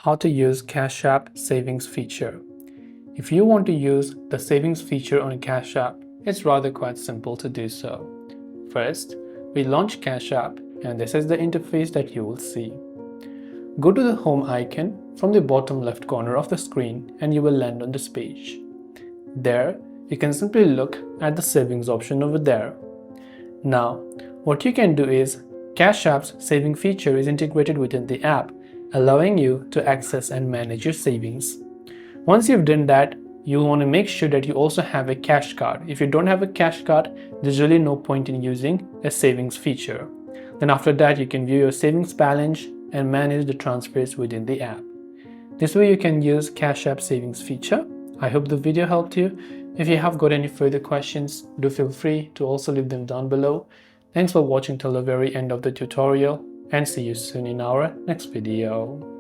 How to use Cash App savings feature. If you want to use the savings feature on Cash App, it's rather quite simple to do so. First, we launch Cash App and this is the interface that you will see. Go to the home icon from the bottom left corner of the screen and you will land on this page. There, you can simply look at the savings option over there. Now, what you can do is Cash App's saving feature is integrated within the app, allowing you to access and manage your savings. Once you've done that, you want to make sure that you also have a cash card. If you don't have a cash card, there's really no point in using a savings feature. Then after that, you can view your savings balance and manage the transfers within the app. This way you can use Cash App savings feature. I hope the video helped you. If you have got any further questions, do feel free to also leave them down below. Thanks for watching till the very end of the tutorial and see you soon in our next video.